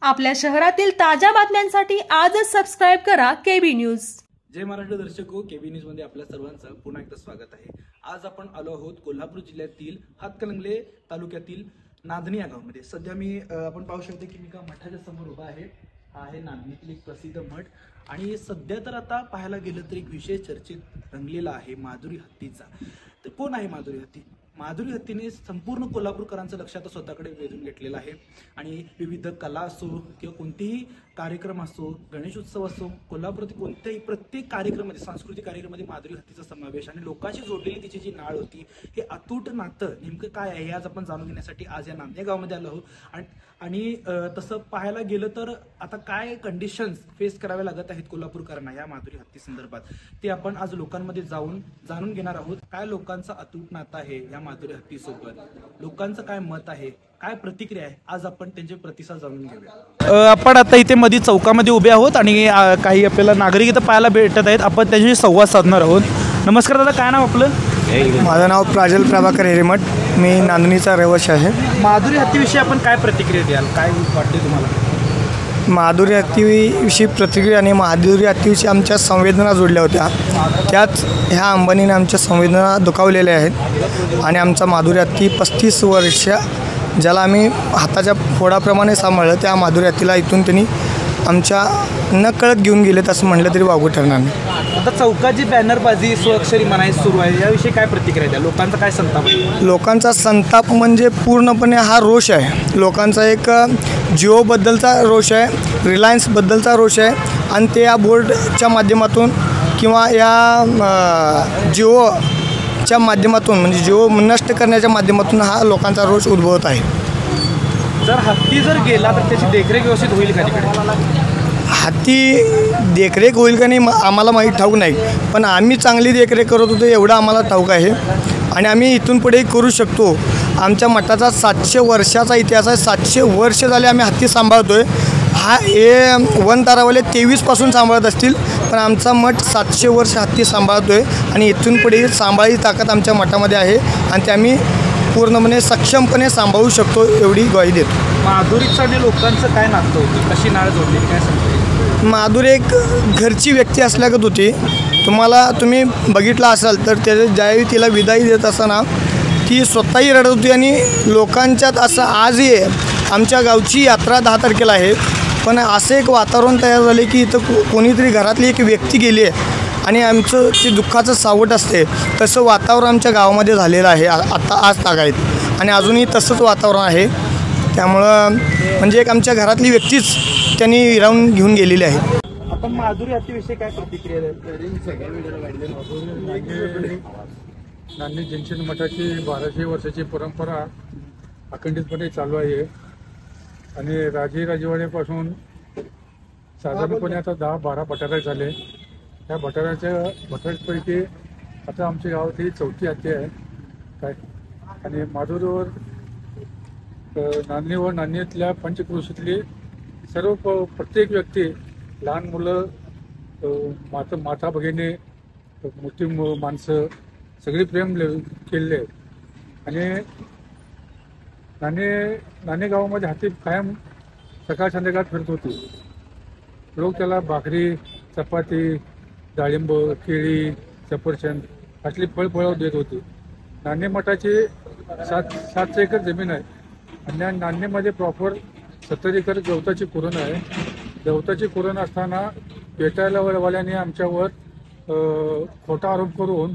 आपल्या शहरातील ताज्या बातम्यांसाठी आजच सबस्क्राईब करा केबी न्यूज। जय महाराष्ट्र दर्शको, केबी न्यूज मध्ये आपल्या सर्वांचं पुन्हा एकदा स्वागत आहे। आज आपण आलो आहोत कोल्हापूर जिल्ह्यातील हातकणंगले तालुक्यातील नांदणी या गावामध्ये। सध्या आपण पाहू शकतो की मी एका मठाच्या समोर उभा आहे। हा आहे नांदणीतील एक प्रसिद्ध मठ आणि सध्या तर आता पाहायला गेलं तर एक विषय चर्चेत रंगलेला आहे माधुरी हत्तीचा। तर कोण आहे माधुरी हत्ती? माधुरी हत्तीने संपूर्ण कोल्हापूरकरांचं लक्ष आता स्वतःकडे वेधून घेतलेलं आहे आणि विविध कला असो किंवा कोणतेही कार्यक्रम असो, गणेशोत्सव असो, कोल्हापुरातील कोणत्याही प्रत्येक कार्यक्रमामध्ये, सांस्कृतिक कार्यक्रमामध्ये माधुरी हत्तीचा समावेश आणि लोकांशी जोडलेली तिची जी नाळ होती, हे अतूट नातं नेमकं काय आहे हे आज आपण जाणून घेण्यासाठी आज या नांदणे गावामध्ये आलो आहोत। आणि तसं पाहायला गेलं तर आता काय कंडिशन्स फेस कराव्या लागत आहेत कोल्हापूरकरांना या माधुरी हत्ती संदर्भात, ते आपण आज लोकांमध्ये जाऊन जाणून घेणार आहोत। काय लोकांचा अतूट नातं आहे या माधुरी हत्तीसोबत, लोकांचं काय मत आहे, काय प्रतिक्रिया आहे, आज आपण त्यांचे प्रतिसाद जाणून घेऊया। आपण आता इथे मध्ये चौकामध्ये उभे आहोत आणि काही आपल्याला नागरिक इथं पाहायला भेटत आहेत। आपण त्यांच्याशी संवाद साधणार आहोत। नमस्कार दादा, काय नाव आपलं? माझं नाव प्राजल प्रभाकर हिरेमठ, मी नांदणीचा रहिवासी आहे। माधुरी हत्तीविषयी आपण काय प्रतिक्रिया द्याल, काय वाटते तुम्हाला? माधुरी हत्तीविषयी प्रतिक्रिया आणि माधुरी हत्तीविषयी आमच्या संवेदना जोडल्या होत्या, त्याच ह्या अंबानीने आमच्या संवेदना दुखावलेल्या आहेत आणि आमचा माधुरी हत्ती 35 वर्ष ज्याला आम्ही हाताच्या फोडाप्रमाणे सांभाळलं, त्या माधुरी हत्तीला इथून त्यांनी आमच्या नकळत घेऊन गेलेत असं म्हटलं तरी वावगं ठरणार नाही। आता चौकाची बॅनरबाजी स्वअक्षरी म्हणायची सुरू आहे, याविषयी काय प्रतिक्रिया द्या? लोकांचा काय संताप आहे? लोकांचा संताप म्हणजे पूर्णपणे हा रोष आहे। लोकांचा एक जिओबद्दलचा रोष आहे, रिलायन्सबद्दलचा रोष आहे आणि ते या बोर्डच्या माध्यमातून किंवा या जिओच्या माध्यमातून म्हणजे जिओ नष्ट करण्याच्या माध्यमातून हा लोकांचा रोष उद्भवत आहे। जर हत्ती जर गेला तर त्याची देखरेख व्यवस्थित होईल का तिकडे? हत्ती देखरेख होईल का नाही आम्हाला माहीत ठाऊक नाही, पण आम्ही चांगली देखरेख करत होतो एवढं आम्हाला ठाऊक आहे आणि आम्ही इथून पुढे करू शकतो। आमच्या मठाचा 700 वर्षाचा इतिहास आहे, 700 वर्ष झाले आम्ही हत्ती सांभाळतो आहे। हा वन तारावाले 23पासून सांभाळत असतील, पण आमचा मठ 700 वर्ष हत्ती सांभाळतो आहे आणि इथून पुढे सांभाळायची ताकद आमच्या मठामध्ये आहे आणि ते आम्ही पूर्णपणे सक्षमपणे सांभाळू शकतो एवढी ग्वाही देतो। माधुरीचं आणि लोकांचं काय नातं होतं, कशी नाळ जोडली काय सांगते? माधुरी एक घरची व्यक्ती असल्यागत होती। तुम्ही बघितलं असाल तर ज्यावेळी तिला विदाई देत असताना ती स्वतःही रडत होती आणि लोकांच्यात असं आजही आमच्या गावची यात्रा 10 तारखेला आहे, पण असं एक वातावरण तयार झाले की इथं कोणीतरी घरातली एक व्यक्ती गेली आहे आणि आमचं ते दुःखाचं सावट असते, तसं वातावरण आमच्या गावामध्ये झालेलं आहे आता आज तागायत आणि अजूनही तसंच वातावरण आहे। त्यामुळं म्हणजे एक आमच्या घरातली व्यक्तीच त्यांनी हिरावून घेऊन गेलेली आहे। आपण माधुरी हत्तीविषयी काय प्रतिक्रिया नांदणी जंक्शन मठाची 1200 वर्षाची परंपरा अखंडितपणे चालू आहे आणि राजेवाड्यापासून साधारणपणे आता 10-12 भटारे झाले। त्या भटाऱ्यापैकी आता आमच्या गावात ही 4थी हत्ती आहे काय आणि माधुरीवर नांदणी व नांदणीतल्या पंचक्रोशीतली सर्व प्रत्येक व्यक्ती, लहान मुलं, माता भगिनी, मोठी माणसं सगळी प्रेम केलेले आहेत आणि नाणे गावामध्ये हत्ती कायम सकाळ संध्याकाळ फिरत होती। लोक त्याला भाकरी, चपाती, डाळिंब, केळी, सफरचंद असली फळं देत होती। नाणे मठाची 7 एकर जमीन आहे आणि या नाणेमध्ये प्रॉपर 70 एकर गवताची कुरण आहे। गवताची कुरण असताना पेटायलावाल्याने आमच्यावर खोटा आरोप करून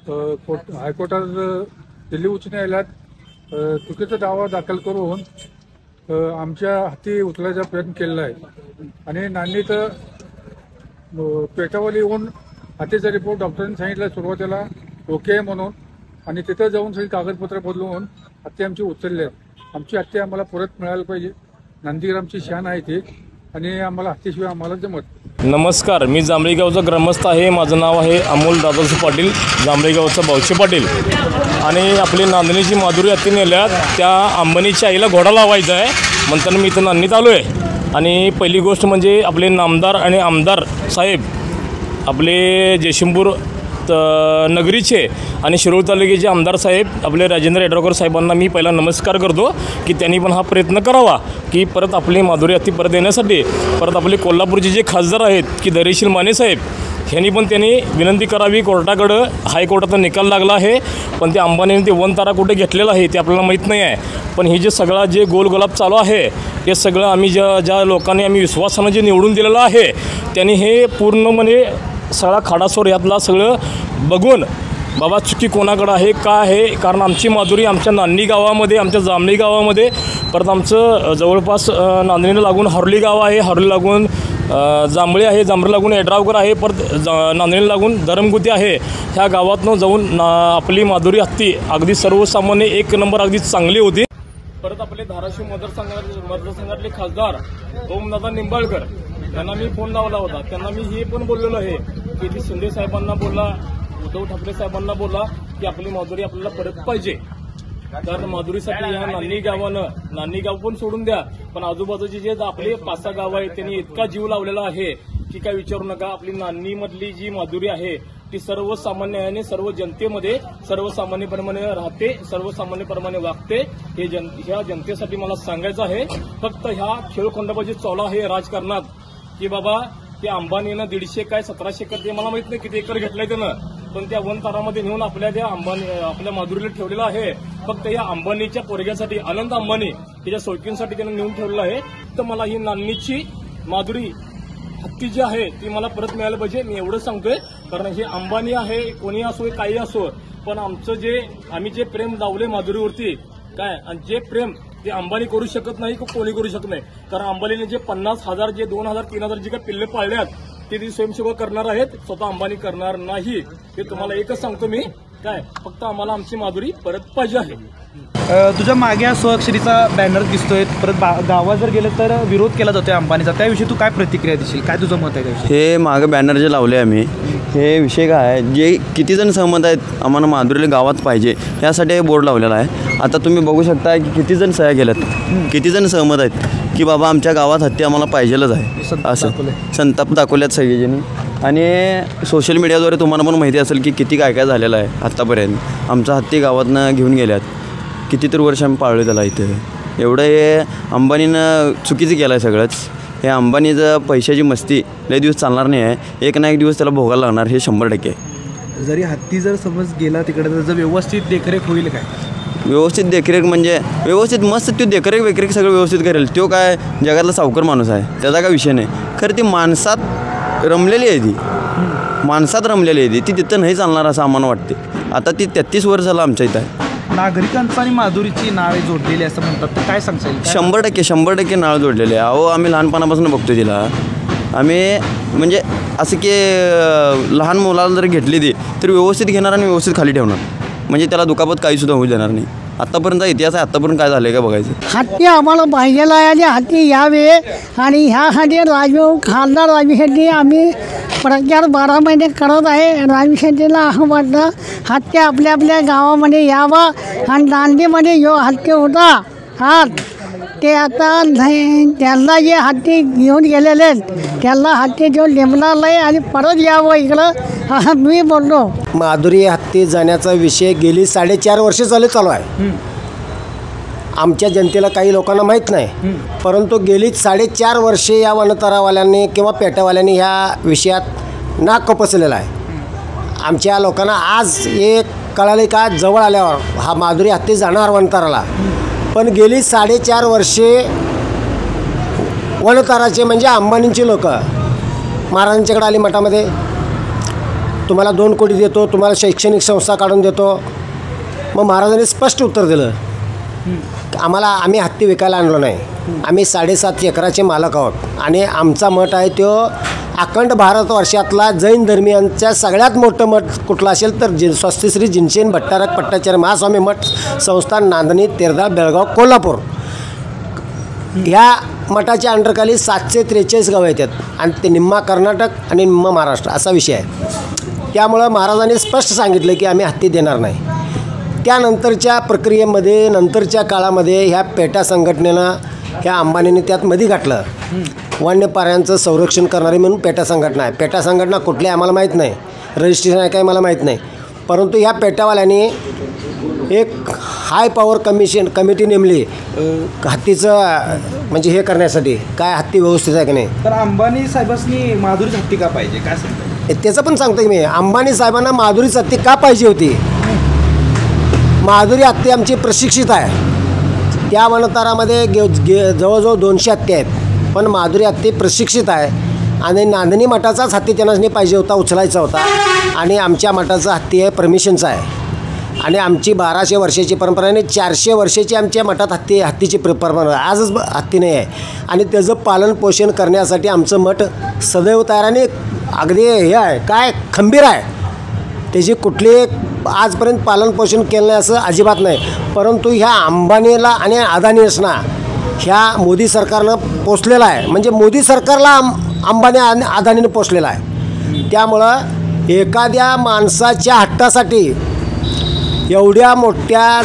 हायकोर्टात दिल्ली उच्च न्यायालयात चुकीचा दावा दाखल करून आमच्या हत्ती उचलायचा प्रयत्न केलेला आहे आणि नांदणीत पेटावाली येऊन हत्तीचा रिपोर्ट डॉक्टरांनी सांगितलं सुरुवातीला ओके आहे म्हणून आणि तिथं जाऊन सगळी कागदपत्र बदलून हत्ती आमची उचलली आहे। आमची हत्ती आम्हाला परत मिळायला पाहिजे, नंदीग्रामची शान आहे ती आणि आम्हाला हत्तीशिवाय आम्हाला जमत। नमस्कार, मी जांभळीगावचा ग्रामस्थ आहे। माझं नाव आहे अमोल दादासाहेब पाटील, जांभळीगावचा बावशे पाटील। आणि आपली नांदणीची माधुरी हत्ती नेल्यात, त्या अंबानीच्या आईला घोडा लावायचा आहे म्हणताना मी इथं नांदणीत आलो आहे। आणि पहिली गोष्ट म्हणजे आपले नामदार आणि आमदार साहेब आपले जयसिंगपूर नगरीचे आणि शिरोळ तालुक्याचे आमदार साहेब आपले राजेंद्र येड्रावकर साहेबांना मी पहिला नमस्कार करतो की त्यांनी पण हा प्रयत्न करावा की परत आपली माधुरी हत्ती परत येण्यासाठी. परत आपले कोल्हापूरचे जे खासदार आहेत की धैर्यशील माने साहेब ह्यांनी पण त्यांनी विनंती करावी कोर्टाकडं. हायकोर्टाचा निकाल लागला आहे, पण ते अंबानीने ते वनतारा कुठे घेतलेलं आहे ते आपल्याला माहीत नाही आहे. पण हे जे सगळा जे गोलगोलाप चालू आहे हे सगळं आम्ही ज्या लोकांनी आम्ही विश्वासानं जे निवडून दिलेलं आहे त्यांनी हे पूर्णपणे सगळा खाडासोर यातला सगळं बघून बाबा चुकी कोणाकडं आहे का आहे. कारण आमची माधुरी आमच्या नांदणी गावामध्ये, आमच्या जांभळी गावामध्ये, परत आमचं जवळपास नांदणीला लागून हरली गाव आहे, हरली लागून जांभळी आहे, जांभळी लागून येड्रावकर आहे, परत नांदणीला लागून धरमगुती आहे. ह्या गावातनं जाऊन आपली माधुरी हत्ती अगदी सर्वसामान्य एक नंबर अगदी चांगली होती. परत आपले धाराशिव मतदारसंघातले खासदार ओमदादा निंबाळकर त्यांना मी फोन लावला होता. त्यांना मी हे पण बोललेलो आहे की ती शिंदे साहेबांना बोलला, उद्धव ठाकरे साहेबांना बोला की आपली माधुरी आपल्याला परत पाहिजे. तर माधुरीसाठी ह्या नांदणी गाव पण सोडून द्या, पण आजूबाजूचे जे आपले 5-6 गावं आहेत त्यांनी इतका जीव लावलेला आहे की काय विचारू नका. आपली नांदणीमधली जी माधुरी आहे ती सर्वसामान्याने सर्व जनतेमध्ये सर्वसामान्यप्रमाणे राहते, सर्वसामान्यप्रमाणे वागते. ह्या जनतेसाठी मला सांगायचं आहे. फक्त ह्या खेळखंडोबाजी चालू आहे राजकारणात की बाबा ते अंबानीनं 150 काय 1700 एकर ते मला माहित नाही किती एकर घेतलंय त्यानं, पण त्या वनतारामध्ये नेऊन आपल्या माधुरीला ठेवलेलं आहे. फक्त या अंबानीच्या पोरग्यासाठी, अनंत अंबानी त्याच्या सोयकींसाठी त्यानं नेऊन ठेवलेलं आहे. तर मला ही नांदणीची माधुरी हत्ती जी आहे ती मला परत मिळायला पाहिजे. मी एवढं सांगतोय कारण हे अंबानी आहे, कोणी असो काही असो, पण आमचं आम्ही जे प्रेम लावले माधुरीवरती काय, आणि जे प्रेम ते अंबानी करू शकत नाही, कोणी करू शकत नाही. कारण अंबानीने जे 50,000 जे 2,000 3,000 जे काही पिल्ले पाळल्यात ते स्वयंसेवक करणार आहेत, स्वतः अंबानी करणार नाही. ते तुम्हाला एकच सांगतो मी काय, फक्त आम्हाला आमची माधुरी परत पाहिजे आहे. तुझ्या मागे हा स्वअक्षरीचा बॅनर दिसतोय, परत गावात जर गेलं तर विरोध केला जातोय अंबानीचा, त्याविषयी तू काय प्रतिक्रिया देशील, काय तुझं मत आहे त्याविषयी? हे मागे बॅनर जे लावले आम्ही, हे विषय काय आहे, जे किती जण सहमत आहेत आम्हाला माधुरीला गावात पाहिजे यासाठी हे बोर्ड लावलेला आहे. आता तुम्ही बघू शकता की किती जण सह्या केल्यात, किती जण सहमत आहेत की बाबा आमच्या गावात हत्ती आम्हाला पाहिजेलच आहे, असं संताप दाखवल्यात सगळेजणी. आणि सोशल मीडियाद्वारे तुम्हाला पण माहिती असेल की किती काय काय झालेलं आहे आत्तापर्यंत. आमचा हत्ती गावातनं घेऊन गेल्यात, कितीतरी वर्ष आम्ही पाळलो त्याला इथे. एवढं हे अंबानीनं चुकीचं केलं आहे सगळंच. हे अंबानीचं पैशाची मस्ती लय दिवस चालणार नाही आहे, एक ना एक दिवस त्याला भोगायला लागणार, हे 100%. जरी हत्ती जर समज गेला तिकडे तर व्यवस्थित देखरेख होईल काय? व्यवस्थित देखरेख म्हणजे व्यवस्थित मस्त तो देखरेख सगळं व्यवस्थित करेल. तो काय जगातला सावकार माणूस आहे, त्याचा काय विषय नाही. खरं ती माणसात रमलेली आहे, माणसात रमलेली आहे ती तिथं नाही चालणार असं आम्हाला वाटते. आता ती 33 वर्ष झालं आमच्या इथं आहे. नागरिकांचं आणि माधुरीची नावे जोडलेली असं म्हणतात, तर काय सांगता येईल? 100% नाव जोडलेले आहे. अहो आम्ही लहानपणापासून बघतो तिला. आम्ही म्हणजे असं की लहान मुलाला जर घेतली ती तर व्यवस्थित घेणार आणि व्यवस्थित खाली ठेवणार, म्हणजे त्याला दुखापत काहीसुद्धा होऊ देणार नाही. आत्तापर्यंत इतिहास आहे, आत्तापर्यंत काय झालं आहे का बघायचं. हत्ती आम्हाला पाहिजेला आहे आणि हत्ती यावे, आणि ह्यासाठी खासदार राजू शेट्टी आम्ही प्रचार 12 महिने करत आहे. राजू शेट्टीला असं वाटतं हत्ती आपल्या आपल्या गावामध्ये यावा, आणि नांदीमध्ये जो हत्ती होता हात ते आता त्यांना जे हत्ती घेऊन गेलेले आहेत त्यांना हत्ती घेऊन नेमणार नाही आणि परत यावं इकडं असं मी बोललो. माधुरी हत्ती जाण्याचा विषय गेली 4.5 वर्ष चालू आहे. आमच्या जनतेला काही लोकांना माहीत नाही, परंतु गेली 4.5 वर्षे या वनतरावाल्यांनी किंवा पेटावाल्यांनी ह्या विषयात नाक कपसलेला आहे. आमच्या लोकांना आज एक कळाले का जवळ आल्यावर हा माधुरी हत्ती जाणार वनतराला, पण गेली 4.5 वर्षे वनतराचे म्हणजे अंबानींची लोक महाराजांच्याकडे आली मठामध्ये, तुम्हाला 2 कोटी देतो, तुम्हाला शैक्षणिक संस्था काढून देतो. मग महाराजांनी स्पष्ट उत्तर दिलं, आम्ही हत्ती विकायला आणलो नाही, आम्ही 7.5 एकराचे मालक आहोत आणि आमचा मठ आहे तो अखंड भारतवर्षातला जैन धर्मियांच्या सगळ्यात मोठं मठ कुठलं असेल तर स्वस्तिश्री जिनसेन भट्टारक पट्टाचार्य महास्वामी मठ संस्थान नांदणी तेरदाळ बेळगाव कोल्हापूर. ह्या मठाच्या अंडरखाली 743 गावं येतात आणि ते निम्मा कर्नाटक आणि निम्मा महाराष्ट्र असा विषय आहे. त्यामुळं महाराजांनी स्पष्ट सांगितलं की आम्ही हत्ती देणार नाही. त्यानंतरच्या प्रक्रियेमध्ये नंतरच्या काळामध्ये ह्या पेटा संघटनेनं ह्या अंबानीने त्यात मध्ये घातलं. वन्यप्राण्यांचं संरक्षण करणारी म्हणून पेटा संघटना आहे. पेटा संघटना कुठली आम्हाला माहीत नाही, रजिस्ट्रेशन आहे काय मला माहीत नाही. परंतु ह्या पेटावाल्यांनी एक हाय पॉवर कमिटी नेमली हत्तीचं म्हणजे हे करण्यासाठी, काय हत्ती व्यवस्थित आहे की नाही. तर अंबानी साहेबांनी माधुरीच हत्ती का पाहिजे काय सांगता? त्याचं पण सांगतो की मी, अंबानी साहेबांना माधुरीच हत्ती का पाहिजे होती. माधुरी हत्ती आमची प्रशिक्षित आहे. त्या वनतारामध्ये जवळजवळ 200 हत्ती आहेत, पण माधुरी हत्ती प्रशिक्षित आहे. आणि नांदणी मठाचाच हत्ती त्यांना पाहिजे होता, उचलायचा होता. आणि आमच्या मठाचा हत्ती आहे परमिशनचा आहे. आणि आमची 1200 वर्षाची परंपरा आणि 400 वर्षाची आमच्या मठात हत्तीची परंपरा, आजच हत्ती नाही आहे. आणि त्याचं पालन पोषण करण्यासाठी आमचं मठ सदैव तयार आणि अगदी हे आहे काय खंबीर आहे. त्याची कुठली आजपर्यंत पालन पोषण केलं नाही असं अजिबात नाही. परंतु ह्या अंबानीला आणि अदानीसना ह्या मोदी सरकारनं पोचलेलं आहे. म्हणजे मोदी सरकारला अंबानी आणि अदानीनं पोचलेला आहे. त्यामुळं एखाद्या माणसाच्या हट्टासाठी एवढ्या मोठ्या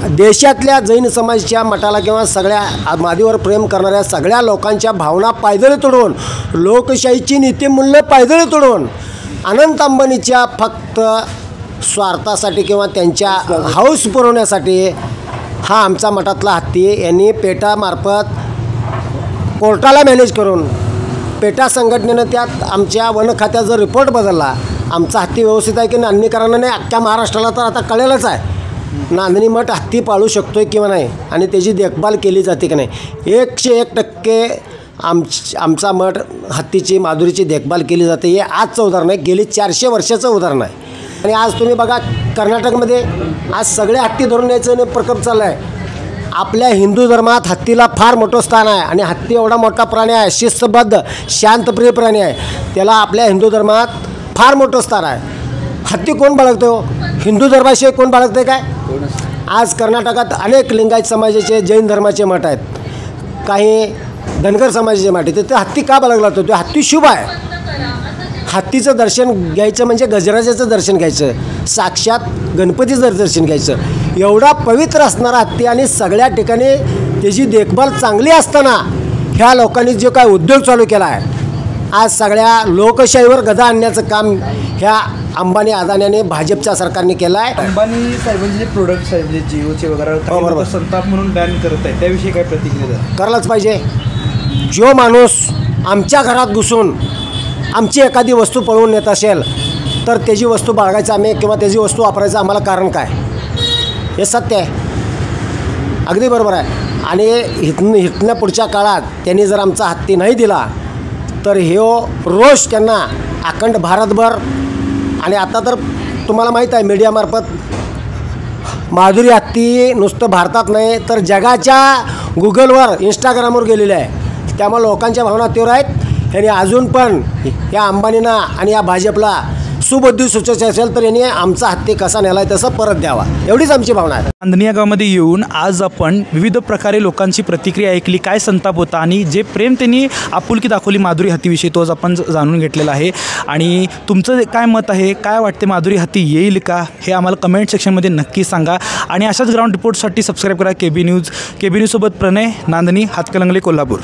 देशातल्या जैन समाजाच्या मठाला किंवा सगळ्या मादीवर प्रेम करणाऱ्या सगळ्या लोकांच्या भावना पायदळी तोडून, लोकशाहीची नीतिमूल्य पायदळी तोडून अनंत अंबानीच्या फक्त स्वार्थासाठी किंवा त्यांच्या हौस पुरवण्यासाठी हा आमचा मठातला हत्ती यांनी पेटामार्फत कोर्टाला मॅनेज करून पेटा संघटनेनं त्यात आमच्या वन खात्याचा रिपोर्ट बदलला. आमचा हत्ती व्यवस्थित आहे की नांदणीकरांना नाही, अख्ख्या महाराष्ट्राला तर आता कळेलच आहे नांदणी मठ हत्ती पाळू शकतो आहे किंवा नाही आणि त्याची देखभाल केली जाते की नाही. 101% आमचा मठ हत्तीची माधुरीची देखभाल केली जाते. हे आजचं उदाहरण आहे, गेली 400 वर्षाचं उदाहरण आहे. आणि आज तुम्ही बघा कर्नाटकमध्ये आज सगळे हत्ती धरून यायचं प्रकल्प चालला आहे. आपल्या हिंदू धर्मात हत्तीला फार मोठं स्थान आहे आणि हत्ती एवढा मोठा प्राणी आहे, शिस्तबद्ध शांतप्रिय प्राणी आहे. त्याला आपल्या हिंदू धर्मात फार मोठं स्थान आहे. हत्ती कोण बाळगतो? हिंदू धर्माशिवाय कोण बाळगते काय? आज कर्नाटकात अनेक लिंगायत समाजाचे जैन धर्माचे मठ आहेत, काही धनगर समाजाचे मठ आहेत. तिथे हत्ती का बाळगला जातो? तो हत्ती शुभ आहे. हत्तीचं दर्शन घ्यायचं म्हणजे गजराजाचं दर्शन घ्यायचं, साक्षात गणपतीचं दर्शन घ्यायचं. एवढा पवित्र असणारा हत्ती आणि सगळ्या ठिकाणी त्याची देखभाल चांगली असताना ह्या लोकांनी जो काय उद्योग चालू केला आहे, आज सगळ्या लोकशाहीवर गदा आणण्याचं काम ह्या अंबानी अदानीने भाजपच्या सरकारने केलं आहे. अंबानी साहेबांचे जे प्रोडक्ट्स आहेत जे जिओचे वगैरे संताप म्हणून बॅन करत आहे, त्याविषयी काय प्रतिक्रिया? करायलाच पाहिजे. जो माणूस आमच्या घरात घुसून आमची एखादी वस्तू पळवून नेत असेल तर त्याची वस्तू बाळगायचं आम्ही किंवा त्याची वस्तू वापरायचं आम्हाला कारण काय? हे सत्य आहे, अगदी बरोबर आहे. आणि इथनं पुढच्या काळात त्यांनी जर आमचा हत्ती नाही दिला तर हे रोष त्यांना अखंड भारतभर आणि आता तर तुम्हाला माहीत आहे मीडियामार्फत माधुरी हत्ती नुसतं भारतात नाही तर जगाच्या गुगलवर इंस्टाग्रामवर गेलेले आहे. त्यामुळे लोकांच्या भावना तीव्र आहेत. यांनी अजून पण या अंबानींना आणि या भाजपला सुबुद्धी सुचायची असेल तर यांनी आमचा हत्ती कसा नेला आहे तसं परत द्यावा, एवढीच आमची भावना आहे. नांदणी या गावामध्ये येऊन आज आपण विविध प्रकारे लोकांची प्रतिक्रिया ऐकली, काय संताप होता आणि जे प्रेम त्यांनी आपुलकी दाखवली माधुरी हत्तीविषयी तो आज आपण जाणून घेतलेला आहे. आणि तुमचं काय मत आहे, काय वाटते माधुरी हत्ती येईल का, हे आम्हाला कमेंट सेक्शनमध्ये नक्की सांगा. आणि अशाच ग्राउंड रिपोर्टसाठी सबस्क्राईब करा KB न्यूज. KB न्यूजसोबत प्रणय, नांदणी, हातकणंगले, कोल्हापूर.